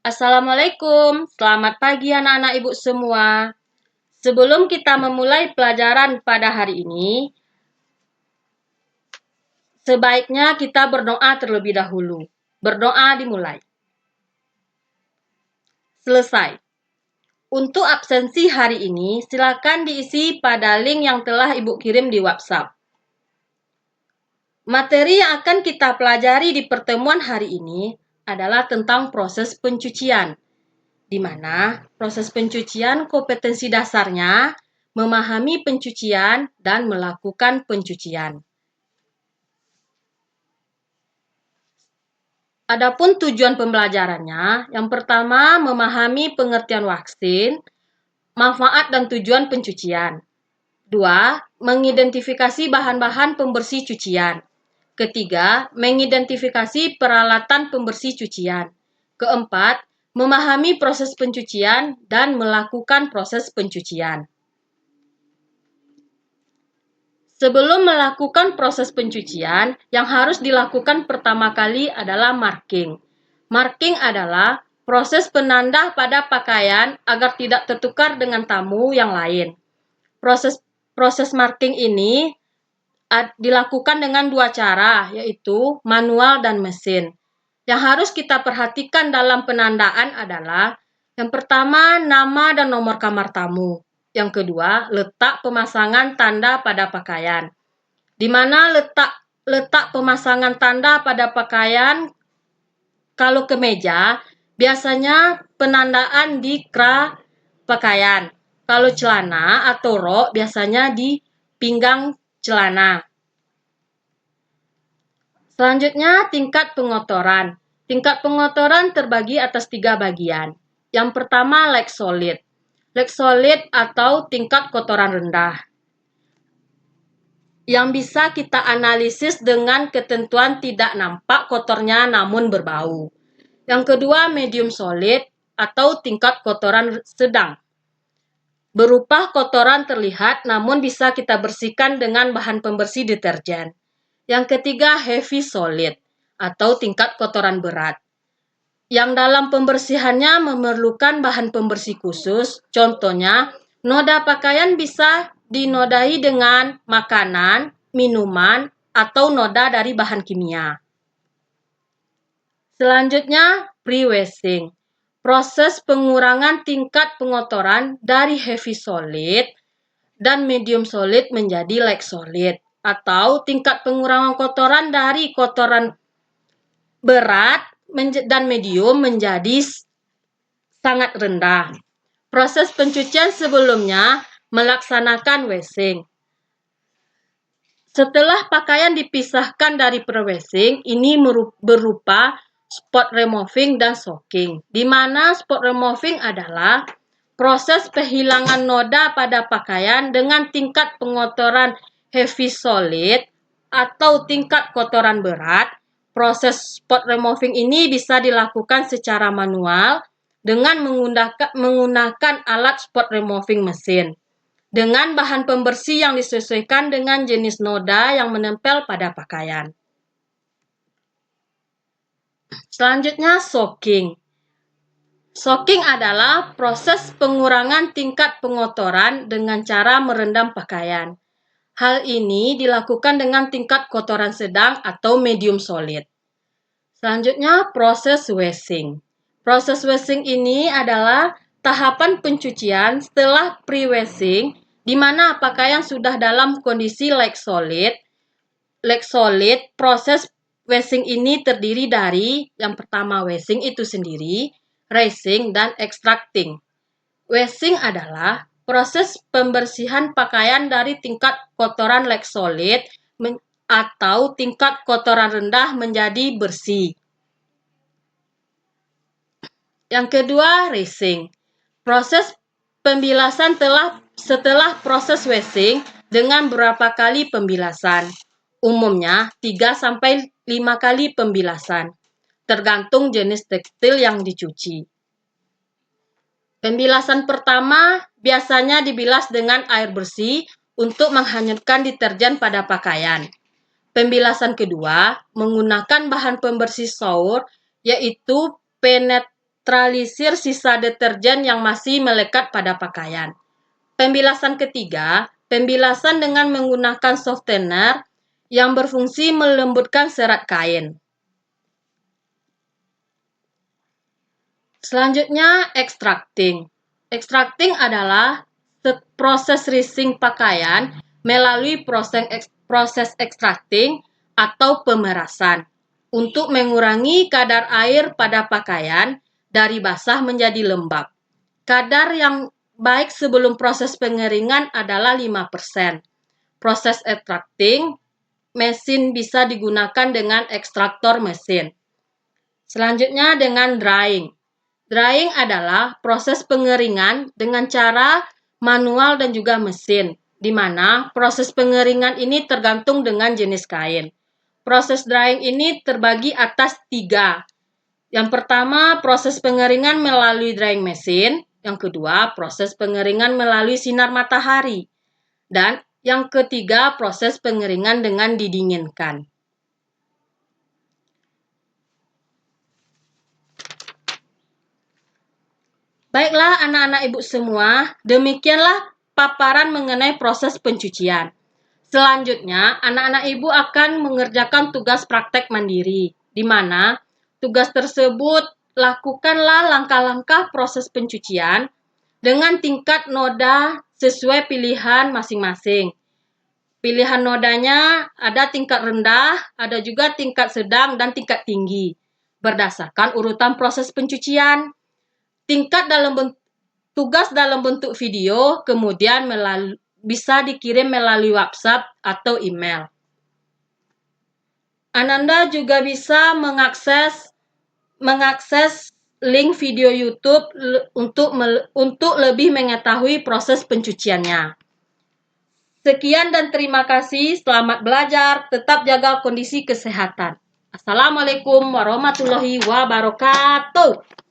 Assalamualaikum, selamat pagi anak-anak ibu semua. Sebelum kita memulai pelajaran pada hari ini, sebaiknya kita berdoa terlebih dahulu. Berdoa dimulai. Selesai. Untuk absensi hari ini, silakan diisi pada link yang telah ibu kirim di WhatsApp. Materi yang akan kita pelajari di pertemuan hari ini adalah tentang proses pencucian, di mana proses pencucian kompetensi dasarnya memahami pencucian dan melakukan pencucian. Adapun tujuan pembelajarannya, yang pertama memahami pengertian vaksin, manfaat dan tujuan pencucian. 2. Mengidentifikasi bahan-bahan pembersih cucian. Ketiga, mengidentifikasi peralatan pembersih cucian. Keempat, memahami proses pencucian dan melakukan proses pencucian. Sebelum melakukan proses pencucian, yang harus dilakukan pertama kali adalah marking. Marking adalah proses penanda pada pakaian agar tidak tertukar dengan tamu yang lain. Proses marking ini dilakukan dengan dua cara, yaitu manual dan mesin. Yang harus kita perhatikan dalam penandaan adalah yang pertama, nama dan nomor kamar tamu. Yang kedua, letak pemasangan tanda pada pakaian. Di mana letak pemasangan tanda pada pakaian, kalau kemeja, biasanya penandaan di kra pakaian. Kalau celana atau rok, biasanya di pinggang celana. Selanjutnya, tingkat pengotoran. Tingkat pengotoran terbagi atas 3 bagian. Yang pertama, like solid. Like solid atau tingkat kotoran rendah, yang bisa kita analisis dengan ketentuan tidak nampak kotornya namun berbau. Yang kedua, medium solid atau tingkat kotoran sedang, berupa kotoran terlihat namun bisa kita bersihkan dengan bahan pembersih deterjen. Yang ketiga, heavy solid atau tingkat kotoran berat, yang dalam pembersihannya memerlukan bahan pembersih khusus. Contohnya, noda pakaian bisa dinodai dengan makanan, minuman, atau noda dari bahan kimia. Selanjutnya, pre-washing. Proses pengurangan tingkat pengotoran dari heavy solid dan medium solid menjadi light solid, atau tingkat pengurangan kotoran dari kotoran berat dan medium menjadi sangat rendah. Proses pencucian sebelumnya melaksanakan washing. Setelah pakaian dipisahkan dari pre-washing, ini berupa spot removing dan soaking. Di mana spot removing adalah proses penghilangan noda pada pakaian dengan tingkat pengotoran heavy solid atau tingkat kotoran berat. Proses spot removing ini bisa dilakukan secara manual dengan menggunakan alat spot removing mesin, dengan bahan pembersih yang disesuaikan dengan jenis noda yang menempel pada pakaian. Selanjutnya, soaking. Soaking adalah proses pengurangan tingkat pengotoran dengan cara merendam pakaian. Hal ini dilakukan dengan tingkat kotoran sedang atau medium solid. Selanjutnya, proses washing. Proses washing ini adalah tahapan pencucian setelah pre-washing, di mana pakaian sudah dalam kondisi like solid. Like solid, proses washing ini terdiri dari yang pertama washing itu sendiri, rinsing, dan extracting. Washing adalah proses pembersihan pakaian dari tingkat kotoran like solid atau tingkat kotoran rendah menjadi bersih. Yang kedua, rinsing. Proses pembilasan setelah proses washing dengan beberapa kali pembilasan. Umumnya 3-5 kali pembilasan, tergantung jenis tekstil yang dicuci. Pembilasan pertama biasanya dibilas dengan air bersih untuk menghanyutkan deterjen pada pakaian. Pembilasan kedua menggunakan bahan pembersih sour, yaitu menetralisir sisa deterjen yang masih melekat pada pakaian. Pembilasan ketiga, pembilasan dengan menggunakan softener yang berfungsi melembutkan serat kain. Selanjutnya, extracting. Extracting adalah proses rinsing pakaian melalui proses extracting atau pemerasan untuk mengurangi kadar air pada pakaian dari basah menjadi lembab. Kadar yang baik sebelum proses pengeringan adalah 5%. Proses extracting mesin bisa digunakan dengan ekstraktor mesin. Selanjutnya dengan drying. Drying adalah proses pengeringan dengan cara manual dan juga mesin, di mana proses pengeringan ini tergantung dengan jenis kain. Proses drying ini terbagi atas 3. Yang pertama, proses pengeringan melalui drying mesin. Yang kedua, proses pengeringan melalui sinar matahari. Dan yang ketiga, proses pengeringan dengan didinginkan. Baiklah anak-anak ibu semua, demikianlah paparan mengenai proses pencucian. Selanjutnya, anak-anak ibu akan mengerjakan tugas praktek mandiri, di mana tugas tersebut lakukanlah langkah-langkah proses pencucian dengan tingkat noda sesuai pilihan masing-masing. Pilihan nodanya ada tingkat rendah, ada juga tingkat sedang, dan tingkat tinggi, berdasarkan urutan proses pencucian. Tugas dalam bentuk video kemudian bisa dikirim melalui WhatsApp atau email. Ananda juga bisa mengakses link video YouTube untuk lebih mengetahui proses pencuciannya. Sekian dan terima kasih. Selamat belajar. Tetap jaga kondisi kesehatan. Assalamualaikum warahmatullahi wabarakatuh.